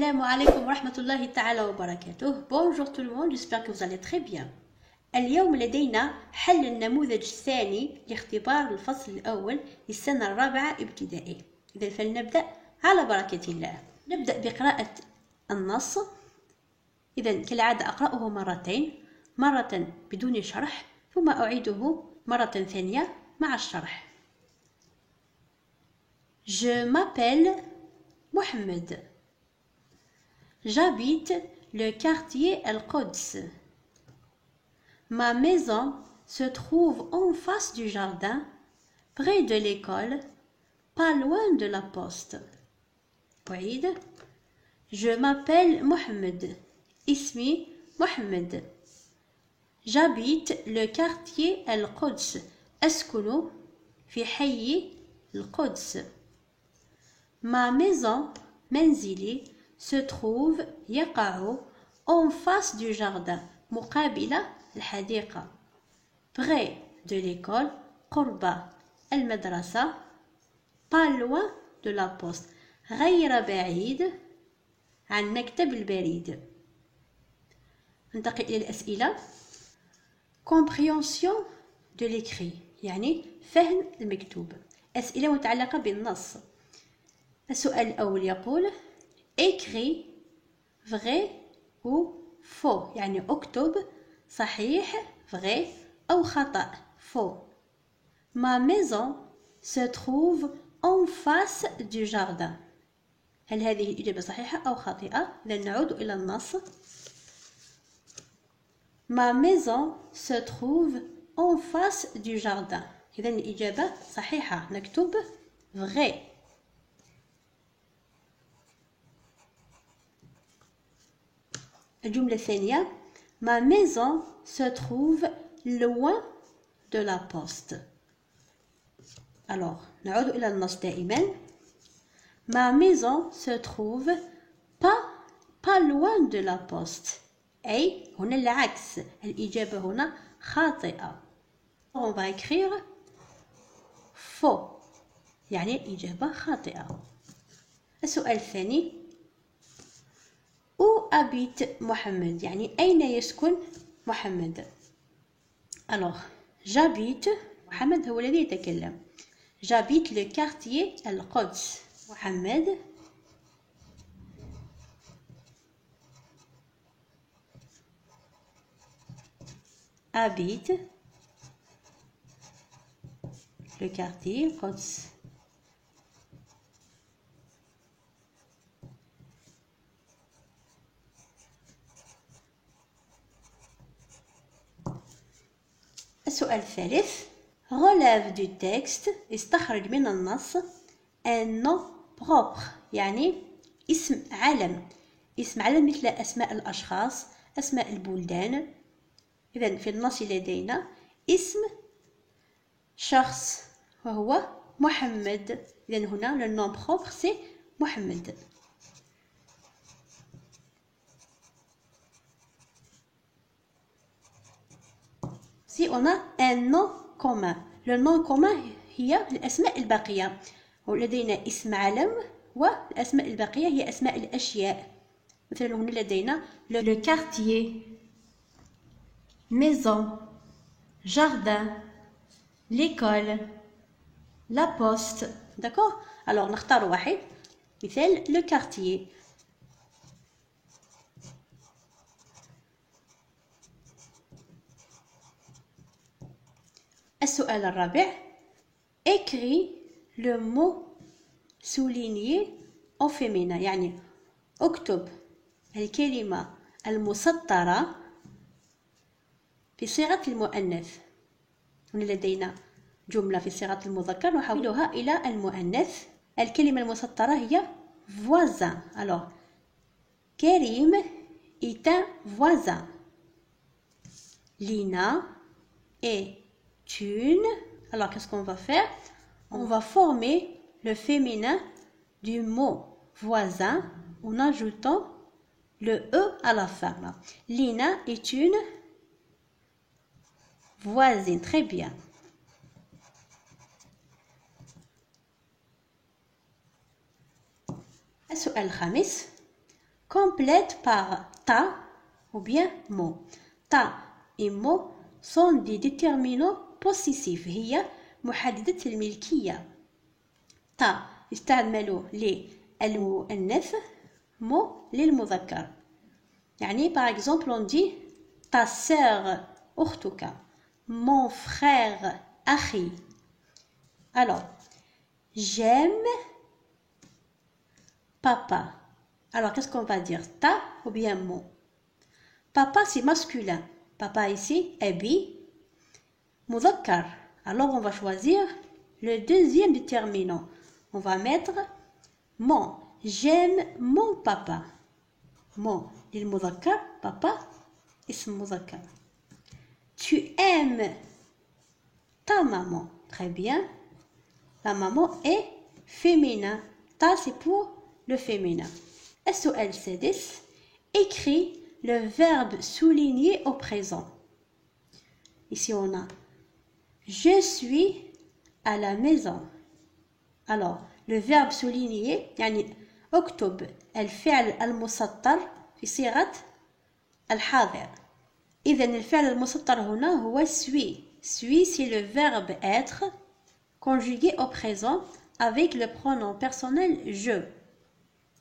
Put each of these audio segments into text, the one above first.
Assalamu alaikum wa rahmatullahi ta'ala wa barakatuh. Bonjour tout le monde, j'espère que vous allez très bien. اليوم لدينا حل النموذج الثاني لاختبار الفصل الأول للسنة الرابعة ابتدائي. إذا فلنبدأ على بركة الله. نبدأ بقراءة النص. إذا كالعادة أقرأه مرتين، مرة بدون شرح ثم أعيده مرة ثانية مع الشرح. Je m'appelle Mohamed. J'habite le quartier Al-Quds. Ma maison se trouve en face du jardin, près de l'école, pas loin de la poste. Ouaïd. Je m'appelle Mohamed. Ismi Mohamed. J'habite le quartier Al-Quds. أسكن في حي القدس. Ma maison, منزلي, se trouve يقع en face du jardin, مقابل الحديقة. Près de l'école, قرب المدرسة, pas loin de la poste, غير بعيد عن مكتب البريد. ننتقل إلى الأسئلة. Compréhension de l'écrit, يعني فهم المكتوب. أسئلة متعلقة بالنص. السؤال الأول يقول écrit vrai ou faux، يعني اكتب صحيح vrai أو خطأ faux. Ma maison se trouve en face du jardin. هل هذه الإجابة صحيحة أو خاطئة؟ إذا نعود إلى النص. Ma maison se trouve en face du jardin. إذا الإجابة صحيحة، نكتب vrai. الجملة الثانية Ma maison se trouve loin de la poste. Alors, نعود إلى النص دائما. Ma maison se trouve pas loin de la poste. أي هنا العكس، الإجابة هنا خاطئة. On va écrire faux، يعني الإجابة خاطئة. السؤال الثاني Où habite Mohamed؟ يعني أين يسكن محمد؟ Alors, j'habite، محمد هو الذي يتكلم. J'habite le quartier Al-Quds. محمد habite le quartier Al-Quds. السؤال الثالث relève du texte، استخرج من النص un nom propre، يعني اسم علم. اسم علم مثل أسماء الأشخاص، أسماء البلدان. إذن في النص لدينا اسم شخص وهو محمد. إذن هنا le nom propre c'est محمد. Si on a un nom commun، le nom commun هي الأسماء الباقية، ولدينا اسم علم والأسماء الباقية هي أسماء الأشياء. مثلا هنا لدينا le quartier، maison، jardin، l'école، la poste. D'accord؟ Alors نختار واحد. مثال le quartier. السؤال الرابع écris le mot souligné au féminin، يعني اكتب الكلمة المسطرة في صيغة المؤنث. هنا لدينا جملة في صيغة المذكر نحولها إلى المؤنث. الكلمة المسطرة هي voisin. Alors كريم est un voisin. Lina est une. Alors qu'est-ce qu'on va faire? On va former le féminin du mot voisin en ajoutant le E à la fin. Lina est une voisine. Très bien. السؤال الخامس complète par ta ou bien mo. Ta et mo sont des déterminants possessifs. هي محددة الملكية. تا يستعملوا للمؤنث، مو للمذكر. يعني par exemple on dit ta sœur أختك، mon frère أخي. Alors j'aime papa. Alors qu'est-ce qu'on va dire, ta ou bien mon? Papa c'est masculin. Papa ici أبي مذكر. Alors on va choisir le deuxième déterminant. On va mettre mon. J'aime mon papa. Mon للمذكر papa اسم مذكر. Tu aimes ta maman. Très bien. La maman est féminin. Ta c'est pour le féminin. السؤال السادس. Écris le verbe souligné au présent. Ici on a je suis à la maison. Alors le verbe souligné يعني اكتب الفعل المسطر في صيغة الحاضر. إذا الفعل المسطر هنا هو suis. Suis c'est le verbe être conjugué au présent avec le pronom personnel je.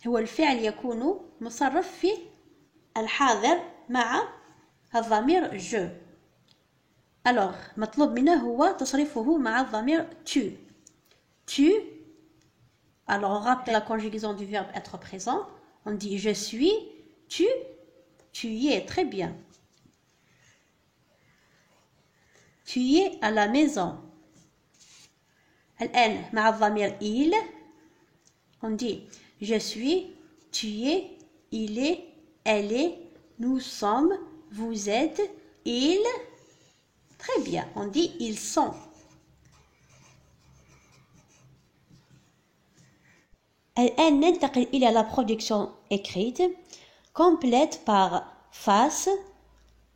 هو الفعل يكون مصرف في الحاضر مع الضمير je. Alors مطلوب منا هو تصريفه مع الضمير tu. Tu. Alors on rappelle la conjugaison du verbe être présent. On dit je suis, tu y es. Très bien. Tu y es à la maison. الآن مع الضمير il. On dit je suis, tu es, il est, elle est, nous sommes, vous êtes, ils. Très bien. On dit ils sont. الآن ننتقل إلى la production écrite complète par face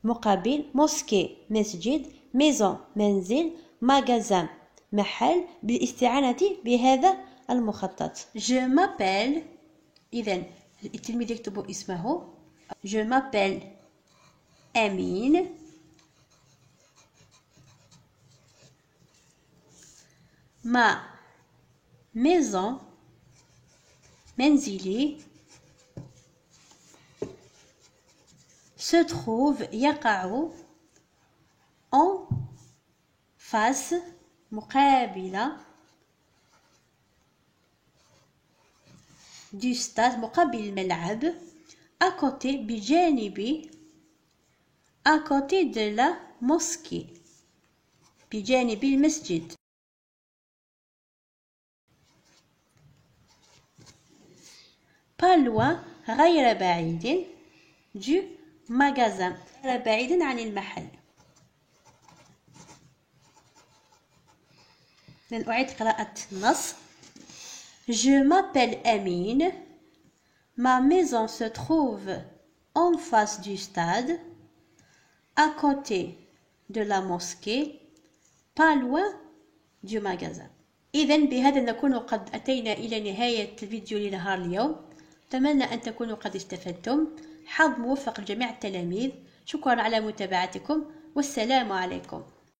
مقابل mosquée مسجد maison منزل magasin محل بالاستعانة بهذا المخطط. Je m'appelle. إذن التلميذ يكتب اسمه. Je m'appelle Amine. Ma maison منزلي se trouve يقع en face مقابلة du stade مقابل الملعب à côté بجانب à côté de la mosquée بجانب المسجد. pas loin غير بعيد du magasin غير بعيد عن المحل. نعيد قراءة النص. Je m'appelle Amine. Ma maison se trouve en face du stade, à côté de la mosquée, pas loin du magasin. إذن بهذا نكون قد أتينا إلى نهاية الفيديو لنهار اليوم. أتمنى أن تكونوا قد استفدتم. حظ موفق لجميع التلاميذ. شكرا على متابعتكم والسلام عليكم.